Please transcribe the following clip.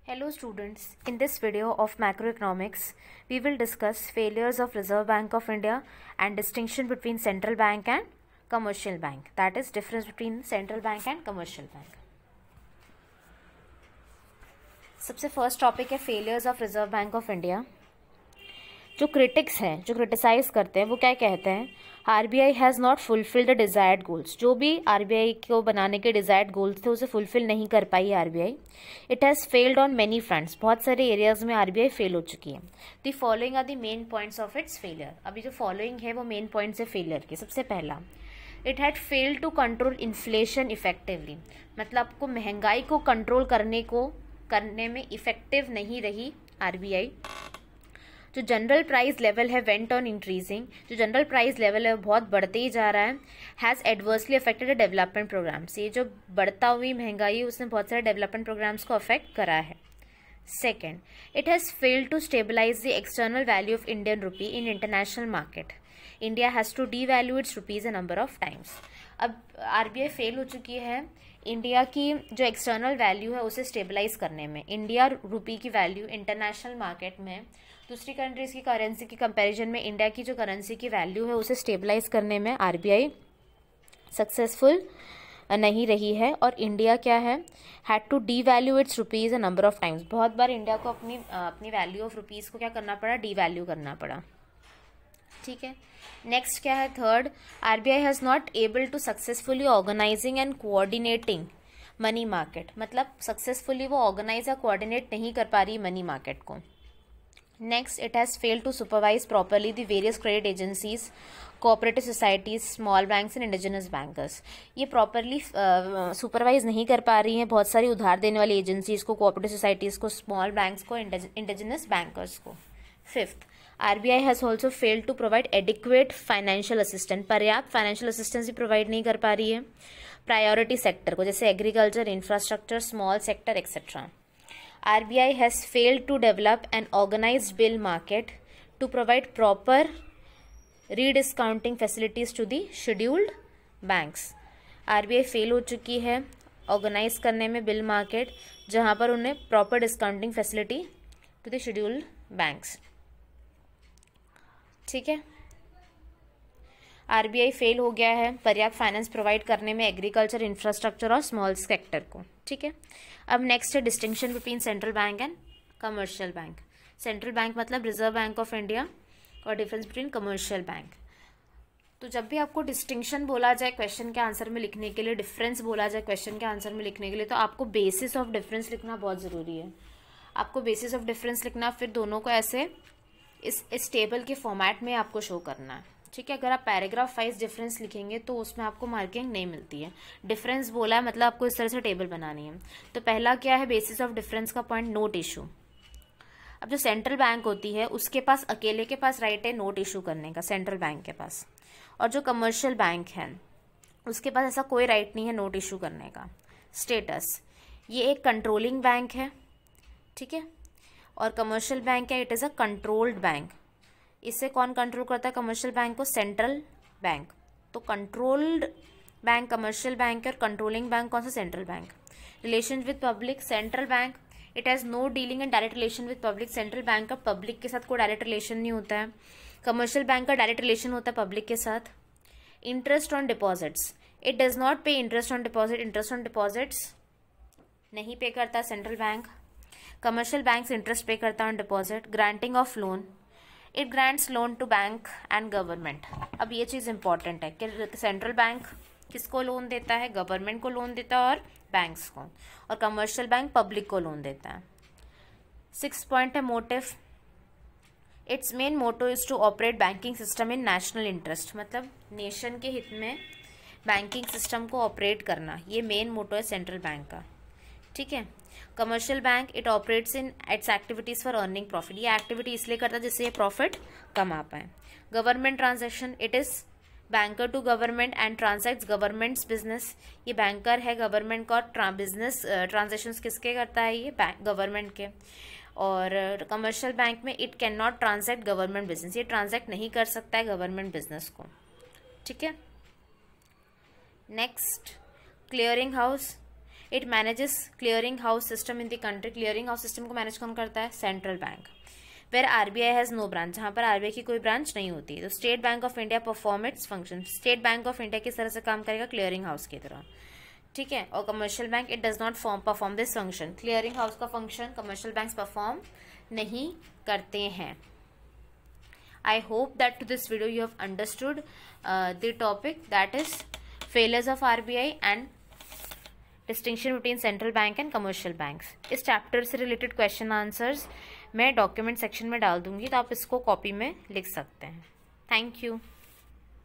Hello students, in this video of macroeconomics, we will discuss failures of Reserve Bank of India and distinction between central bank and commercial bank. That is difference between central bank and commercial bank. सबसे first topic है failures of reserve bank of India. जो critics हैं, जो criticise करते हैं, वो क्या कहते हैं? RBI has not fulfilled the desired goals. जो भी आरबीआई को बनाने के डिज़ायर्ड गोल्स थे उसे फुलफिल नहीं कर पाई RBI. It has failed on many fronts. बहुत सारे एरियाज में आरबीआई फेल हो चुकी है. The following are the main points of its failure. अभी जो फॉलोइंग है वो मेन पॉइंट्स है फेलियर के. सबसे पहला, it had failed to control inflation effectively. मतलब आपको महंगाई को कंट्रोल करने में इफेक्टिव नहीं रही आरबीआई. जो जनरल प्राइस लेवल है वेंट ऑन इंक्रीजिंग. जो जनरल प्राइस लेवल है वो बहुत बढ़ते ही जा रहा है. Has adversely affected the development programmes. ये जो बढ़ता हुई महंगाई उसने बहुत सारे डेवलपमेंट प्रोग्राम्स को अफेक्ट करा है. Second, it has failed to stabilise the external value of Indian rupee in international market. India has to devalue its rupees a number of times. अब आरबीआई फेल हो चुकी है इंडिया की जो external value है उसे स्टेबलाइज करने में. इंडिया रुपी की वैल्यू इंटरनेशनल मार्केट में दूसरी कंट्रीज की करेंसी की कंपैरिजन में इंडिया की जो करेंसी की वैल्यू है उसे स्टेबलाइज करने में आरबीआई सक्सेसफुल नहीं रही है. और इंडिया क्या है, had to devalue its rupees a number of times. बहुत बार इंडिया को अपनी वैल्यू ऑफ रुपीज़ को क्या करना पड़ा, डीवैल्यू करना पड़ा. ठीक है. नेक्स्ट क्या है, third, RBI has not able to successfully organising and coordinating money market. मतलब सक्सेसफुली वो ऑर्गेनाइज या कोऑर्डिनेट नहीं कर पा रही मनी मार्केट को. Next, it has failed to supervise properly the various credit agencies, cooperative societies, small banks and indigenous bankers. ये properly supervise नहीं कर पा रही हैं बहुत सारी उधार देने वाली एजेंसीज को, कोऑपरेटिव सोसाइटीज़ को, स्मॉल बैंक्स को, इंडिजिनस बैंकर्स को. Fifth, RBI has also failed to provide adequate financial assistance. पर्याप्त फाइनेंशियल असिस्टेंस भी प्रोवाइड नहीं कर पा रही है प्रायोरिटी सेक्टर को, जैसे agriculture, infrastructure, small sector etcetera. RBI has failed to develop an organized bill market to provide proper rediscounting facilities to the scheduled banks. RBI fail हो चुकी है ऑर्गेनाइज करने में बिल मार्केट, जहां पर उन्हें proper discounting facility to the scheduled banks. ठीक है. आरबीआई फेल हो गया है पर्याप्त फाइनेंस प्रोवाइड करने में एग्रीकल्चर, इंफ्रास्ट्रक्चर और स्मॉल सेक्टर को. ठीक है. अब नेक्स्ट है distinction between central bank and commercial bank. Central bank मतलब रिजर्व बैंक ऑफ इंडिया और डिफरेंस बिटवीन कमर्शियल बैंक. तो जब भी आपको डिस्टिंक्शन बोला जाए क्वेश्चन के आंसर में लिखने के लिए, डिफरेंस बोला जाए क्वेश्चन के आंसर में लिखने के लिए, तो आपको बेसिस ऑफ डिफरेंस लिखना बहुत ज़रूरी है. आपको बेसिस ऑफ डिफरेंस लिखना, फिर दोनों को ऐसे इस टेबल के फॉर्मेट में आपको शो करना है. ठीक है. अगर आप पैराग्राफ वाइज डिफरेंस लिखेंगे तो उसमें आपको मार्किंग नहीं मिलती है. डिफरेंस बोला है मतलब आपको इस तरह से टेबल बनानी है. तो पहला क्या है, बेसिस ऑफ डिफरेंस का पॉइंट, नोट इशू. अब जो सेंट्रल बैंक होती है उसके पास अकेले के पास राइट है नोट इशू करने का, सेंट्रल बैंक के पास. और जो कमर्शियल बैंक है उसके पास ऐसा कोई राइट नहीं है नोट इशू करने का. स्टेटस, ये एक कंट्रोलिंग बैंक है. ठीक है. और कमर्शियल बैंक है, it is a controlled bank. इससे कौन कंट्रोल करता है कमर्शियल बैंक को? Central bank. तो कंट्रोल्ड बैंक कमर्शियल बैंक है और कंट्रोलिंग बैंक कौन सा? Central bank. Relation with public, central bank it has no dealing and direct relation with public. Central bank का पब्लिक के साथ कोई डायरेक्ट रिलेशन नहीं होता है. कमर्शियल बैंक का डायरेक्ट रिलेशन होता है पब्लिक के साथ. Interest on deposits, it does not pay interest on deposit. Interest on deposits नहीं पे करता central bank. Commercial bank interest pay करता on deposit. Granting of loan, it grants loan to bank and government. अब ये चीज़ important है कि central bank किसको loan देता है? गवर्नमेंट को लोन देता है और बैंक्स को. और कमर्शियल बैंक पब्लिक को लोन देता है. 6 पॉइंट है motive. Its main motto is to operate banking system in national interest. मतलब नेशन के हित में बैंकिंग सिस्टम को ऑपरेट करना, ये मेन मोटो है सेंट्रल बैंक का. ठीक है. Commercial bank it operates in its activities for earning profit. ये एक्टिविटी इसलिए करता है जिससे ये प्रॉफिट कमा पाए. Government transaction, it is banker to government and transacts government's business. ये बैंकर है गवर्नमेंट का और बिजनेस ट्रांजेक्शन्स किसके करता है? ये गवर्नमेंट के. और कमर्शियल बैंक में it can not transact government business. ये ट्रांसैक्ट नहीं कर सकता है गवर्नमेंट बिजनेस को. ठीक है. Next, clearing house, it manages clearing house system in the country. Clearing house system को मैनेज कौन करता है? Central bank. Where RBI has no branch, जहाँ पर आरबीआई की कोई ब्रांच नहीं होती। तो State Bank of India perform its function. State Bank of India किस तरह से काम करेगा? क्लियरिंग हाउस की तरह, ठीक है। और commercial bank it does not perform this function. Clearing house का फंक्शन कमर्शियल बैंक्स परफॉर्म नहीं करते हैं। I hope that to this video you have understood the topic, that is failures of RBI and distinction between central bank and commercial banks। इस chapter से related question answers मैं document section में डाल दूंगी, तो आप इसको कॉपी में लिख सकते हैं। Thank you.